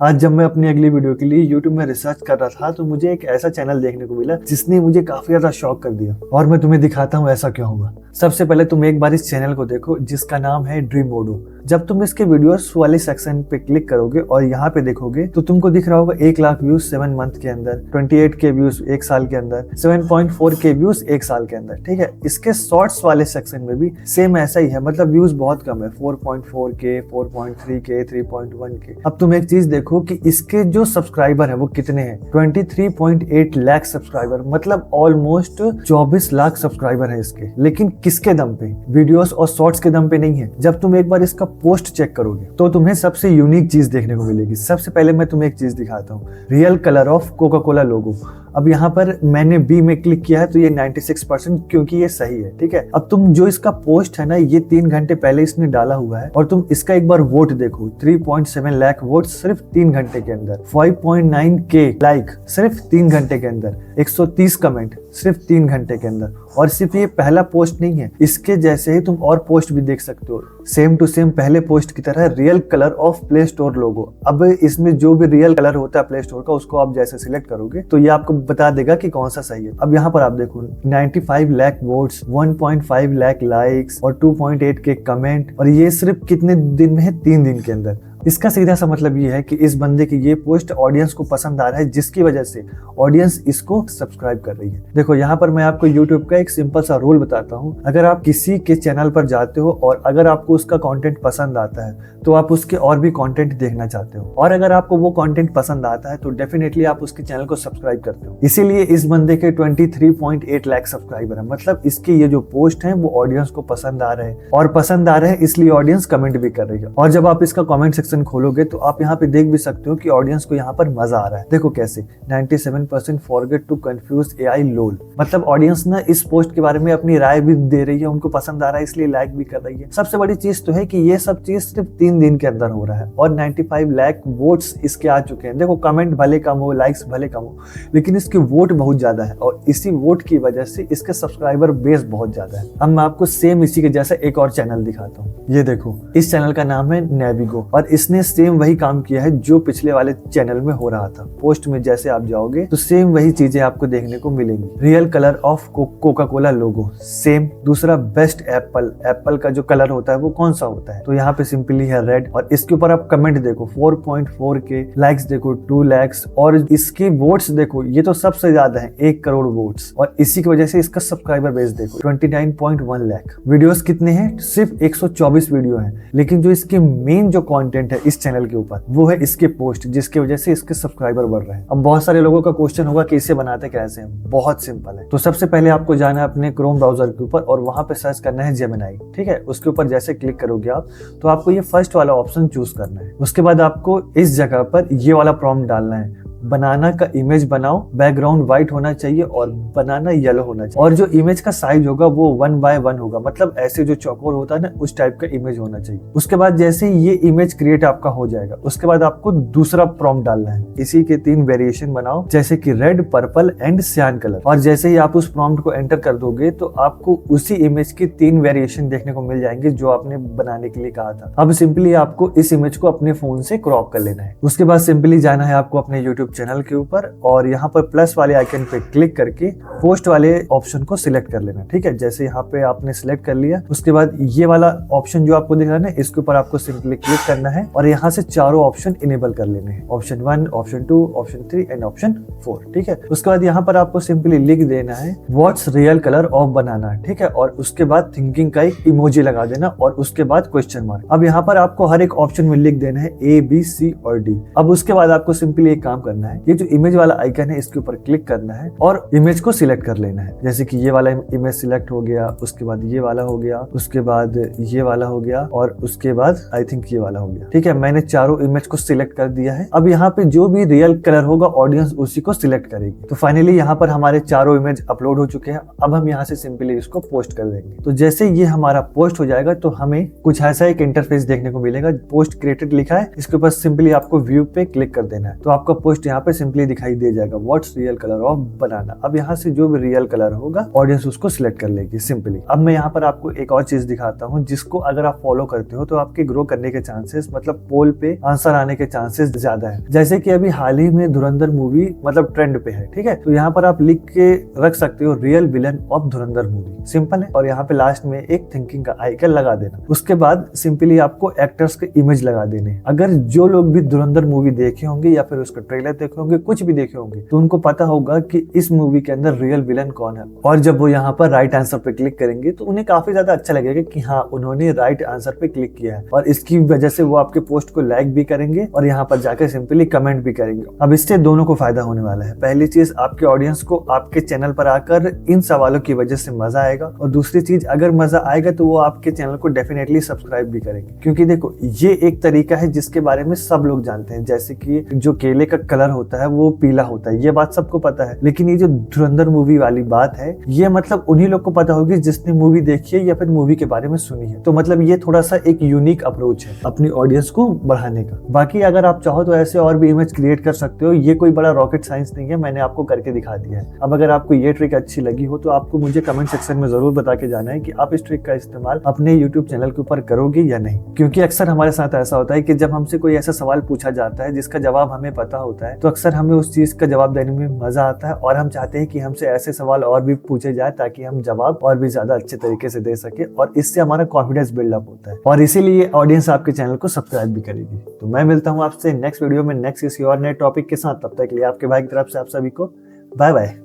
आज जब मैं अपनी अगली वीडियो के लिए YouTube में रिसर्च कर रहा था तो मुझे एक ऐसा चैनल देखने को मिला जिसने मुझे काफी ज्यादा शॉक कर दिया और मैं तुम्हें दिखाता हूँ ऐसा क्यों हुआ। सबसे पहले तुम एक बार इस चैनल को देखो जिसका नाम है ड्रीमोडो। जब तुम इसके वीडियोस वाले सेक्शन पे क्लिक करोगे और यहाँ पे देखोगे तो तुमको दिख रहा होगा 1 लाख व्यूज 7 मंथ के अंदर, 28K व्यूज 1 साल के अंदर, 7.4K व्यूज 1 साल के अंदर। ठीक है, इसके शॉर्ट्स वाले सेक्शन में भी सेम ऐसा ही है, मतलब व्यूज बहुत कम है, 4.4K, 4.3K, 3.1K। अब तुम एक चीज देखो कि इसके जो सब्सक्राइबर है वो कितने हैं, 23.8 लाख सब्सक्राइबर, मतलब ऑलमोस्ट 24 लाख सब्सक्राइबर है इसके। लेकिन किसके दम पे? वीडियोस और शॉर्ट्स के दम पे नहीं है। जब तुम एक बार इसका पोस्ट चेक करोगे तो तुम्हें सबसे यूनिक चीज देखने को मिलेगी। सबसे पहले मैं तुम्हें एक चीज दिखाता हूँ, real colour of Coca Cola logo. अब यहाँ पर मैंने बी में क्लिक किया है तो ये 96% क्योंकि ये सही है। ठीक है, अब तुम जो इसका पोस्ट है ना, ये 3 घंटे पहले इसने डाला हुआ है और तुम इसका एक बार वोट देखो, 3.7 लाख वोट सिर्फ 3 घंटे के अंदर, 5.9K लाइक सिर्फ 3 घंटे के अंदर, 130 कमेंट सिर्फ 3 घंटे के अंदर। और सिर्फ ये पहला पोस्ट नहीं है, इसके जैसे ही तुम और पोस्ट भी देख सकते हो, सेम टू सेम पहले पोस्ट की तरह real colour of Play Store logo. अब इसमें जो भी रियल कलर होता है प्ले स्टोर का, उसको आप जैसे सिलेक्ट करोगे तो ये आपको बता देगा कि कौन सा सही है। अब यहाँ पर आप देखो 95 लाख वोट्स, 1.5 लाख लाइक्स और 2.8K कमेंट, और ये सिर्फ कितने दिन में है? 3 दिन के अंदर। इसका सीधा सा मतलब ये है कि इस बंदे की ये पोस्ट ऑडियंस को पसंद आ रहा है, जिसकी वजह से ऑडियंस इसको सब्सक्राइब कर रही है। देखो यहाँ पर मैं आपको YouTube का एक सिंपल सा रूल बताता हूँ। अगर आप किसी के चैनल पर जाते हो और अगर आपको उसका कंटेंट पसंद आता है तो आप उसके और भी कंटेंट देखना चाहते हो, और अगर आपको वो कंटेंट पसंद आता है तो डेफिनेटली आप उसके चैनल को सब्सक्राइब करते हो। इसीलिए इस बंदे के 23.8 लाख सब्सक्राइबर है, मतलब इसके ये जो पोस्ट है वो ऑडियंस को पसंद आ रहे हैं, और पसंद आ रहे हैं इसलिए ऑडियंस कमेंट भी कर रही है। और जब आप इसका कमेंट सेक्शन खोलोगे तो आप यहाँ पे देख भी सकते हो कि ऑडियंस को यहाँ पर मजा आ रहा है। देखो कैसे 97% फॉरगेट टू कंफ्यूज AI लोल, मतलब ऑडियंस ना इस पोस्ट के बारे में अपनी राय भी दे रही है, उनको पसंद आ रहा है इसलिए लाइक भी कर रही है। सबसे बड़ी चीज तो है कि ये सब चीज सिर्फ 3 दिन के अंदर हो रहा है और 95 लाख वोट्स इसके आ चुके हैं। देखो कमेंट भले कम हो, लाइक्स भले कम हो, लेकिन इसके वोट बहुत ज्यादा है और इसी वोट की वजह से इसके सब्सक्राइबर बेस बहुत ज्यादा है। अब मैं आपको सेम इसी के जैसा एक और चैनल दिखाता हूँ। ये देखो, इस चैनल का नाम है नेविगो और इसने सेम वही काम किया है जो पिछले वाले चैनल में हो रहा था। पोस्ट में जैसे आप जाओगे तो सेम वही चीजें आपको देखने को मिलेंगी। Real colour of Coca Cola logo same. दूसरा बेस्ट एप्पल का जो कलर होता है वो कौन सा होता है, तो यहाँ पे सिंपली है रेड, और इसके ऊपर आप कमेंट देखो 4.4K, लाइक्स देखो 2 लाख, और इसके वोट्स देखो, ये तो सबसे ज्यादा है 1 करोड़ वोट्स, और इसी की वजह से इसका सब्सक्राइबर बेस देखो 29.1 लाख। वीडियोस कितने हैं? सिर्फ 124 वीडियो हैं, लेकिन जो इसके मेन जो कंटेंट है इस चैनल के ऊपर वो है इसके पोस्ट, जिसकी वजह से इसके सब्सक्राइबर बढ़ रहे हैं। अब बहुत सारे लोगों का क्वेश्चन होगा कि इसे बनाते कैसे हैं। बहुत सिंपल है। तो सबसे पहले आपको जाना है अपने क्रोम ब्राउजर के ऊपर और वहां पे सर्च करना है जेमिनी। ठीक है, उसके ऊपर जैसे क्लिक करोगे आप तो आपको ये फर्स्ट वाला ऑप्शन चूज करना है। उसके बाद आपको इस जगह पर ये वाला प्रॉम्प्ट डालना है, बनाना का इमेज बनाओ, बैकग्राउंड व्हाइट होना चाहिए और बनाना येलो होना चाहिए, और जो इमेज का साइज होगा वो 1x1 होगा, मतलब ऐसे जो चौकोर होता है ना उस टाइप का इमेज होना चाहिए। उसके बाद जैसे ही ये इमेज क्रिएट आपका हो जाएगा, उसके बाद आपको दूसरा प्रॉम्प्ट डालना है, इसी के 3 वेरिएशन बनाओ, जैसे कि रेड, पर्पल एंड सियान कलर। और जैसे ही आप उस प्रॉम्प्ट को एंटर कर दोगे तो आपको उसी इमेज के 3 वेरिएशन देखने को मिल जाएंगे जो आपने बनाने के लिए कहा था। अब सिंपली आपको इस इमेज को अपने फोन से क्रॉप कर लेना है। उसके बाद सिंपली जाना है आपको अपने यूट्यूब चैनल के ऊपर और यहाँ पर प्लस वाले आइकन पे क्लिक करके पोस्ट वाले ऑप्शन को सिलेक्ट कर लेना। ठीक है, जैसे यहाँ पे आपने सिलेक्ट कर लिया, उसके बाद ये वाला ऑप्शन जो आपको दिख रहा है ना, इसके ऊपर आपको सिंपली क्लिक करना है और यहाँ से चारों ऑप्शन इनेबल कर लेने हैं, option 1, option 2, option 3 and option 4। ठीक है, उसके बाद यहाँ पर आपको सिंपली लिख देना है व्हाट्स रियल कलर ऑफ बनाना। ठीक है, और उसके बाद थिंकिंग का एक इमोजी लगा देना और उसके बाद क्वेश्चन मार्क। अब यहाँ पर आपको हर एक ऑप्शन में लिख देना है A, B, C और D। अब उसके बाद आपको सिंपली एक काम करना है, ये जो इमेज वाला आइकन है इसके ऊपर क्लिक करना है और इमेज को सिलेक्ट कर लेना है। जैसे कि ये वाला इमेज सिलेक्ट हो गया, उसके बाद ये वाला हो गया, उसके बाद ये वाला हो गया और उसके बाद आई थिंक ये वाला हो गया। ठीक है, मैंने चारों इमेज को सिलेक्ट कर दिया है। अब यहाँ पे जो भी रियल कलर होगा ऑडियंस उसी को सिलेक्ट करेगी। तो फाइनली यहाँ पर हमारे चारों इमेज अपलोड हो चुके हैं। अब हम यहाँ से सिंपली इसको पोस्ट कर देंगे। तो जैसे ये हमारा पोस्ट हो जाएगा तो हमें कुछ ऐसा एक इंटरफेस देखने को मिलेगा, पोस्ट क्रिएटेड लिखा है, इसके ऊपर सिंपली आपको व्यू पे क्लिक कर देना है। तो आपका पोस्ट यहाँ पे सिंपली दिखाई दे जाएगा व्हाट्स रियल कलर ऑफ बनाना। अब यहाँ से जो भी रियल कलर होगा ऑडियंस उसको सिलेक्ट कर लेगी सिंपली। अब मैं यहाँ पर आपको एक और चीज दिखाता हूँ जिसको अगर आप फॉलो करते हो तो आपके ग्रो करने के चांसेस, मतलब पोल पे आंसर आने के चांसेस ज्यादा है। जैसे कि अभी हाल ही में धुरंधर मूवी मतलब ट्रेंड पे है, ठीक है, तो यहाँ पर आप लिख के रख सकते हो real villain of Dhurandhar movie, simple है। और यहाँ पे लास्ट में एक थिंकिंग का आइकन लगा देना। उसके बाद सिंपली आपको एक्टर्स के इमेज लगा देने। अगर जो लोग भी धुरंधर मूवी देखे होंगे या फिर उसका ट्रेलर देखे होंगे, कुछ भी देखे होंगे, तो उनको पता होगा कि इस मूवी के अंदर रियल विलन कौन है। और जब वो यहाँ पर राइट आंसर पे क्लिक करेंगे तो उन्हें काफी ज्यादा अच्छा लगेगा कि हाँ उन्होंने राइट आंसर पे क्लिक किया है, और इसकी वजह से वो आपके पोस्ट को लाइक भी करेंगे और यहाँ पर जाकर सिंपली कमेंट भी करेंगे। अब इससे दोनों को फायदा होने वाला है। पहली चीज, आपके ऑडियंस को आपके चैनल पर आकर इन सवालों की वजह से मजा आएगा, और दूसरी चीज, अगर मजा आएगा तो वो आपके चैनल को डेफिनेटली सब्सक्राइब भी करेंगे। क्योंकि देखो ये एक तरीका है जिसके बारे में सब लोग जानते हैं, जैसे कि जो केले का कलर होता है वो पीला होता है, ये बात सबको पता है। लेकिन ये जो धुरंधर मूवी वाली बात है, ये मतलब उन्हीं लोग को पता होगी जिसने मूवी देखी है या फिर मूवी के बारे में सुनी है। तो मतलब ये थोड़ा सा एक यूनिक अप्रोच है अपनी ऑडियंस को बढ़ाने का। बाकी अगर आप चाहो तो ऐसे और भी इमेज क्रिएट कर सकते हो, ये कोई बड़ा रॉकेट साइंस नहीं है, मैंने आपको करके दिखा दिया है। अब अगर आपको ये ट्रिक अच्छी लगी हो तो आपको मुझे कमेंट सेक्शन में जरूर बता के जाना है कि आप इस ट्रिक का इस्तेमाल अपने यूट्यूब चैनल के ऊपर करोगे या नहीं। क्योंकि अक्सर हमारे साथ ऐसा होता है कि जब हमसे कोई ऐसा सवाल पूछा जाता है जिसका जवाब हमें पता होता है, तो अक्सर हमें उस चीज का जवाब देने में मजा आता है, और हम चाहते हैं कि हमसे ऐसे सवाल और भी पूछे जाए ताकि हम जवाब और भी ज्यादा अच्छे तरीके से दे सके, और इससे हमारा कॉन्फिडेंस बिल्डअप होता है, और इसीलिए ऑडियंस आपके चैनल को सब्सक्राइब भी करेगी। तो मैं मिलता हूँ आपसे नेक्स्ट वीडियो में नेक्स्ट किसी और नए टॉपिक के साथ। तब तक के लिए आपके भाई की तरफ से आप सभी को बाय बाय।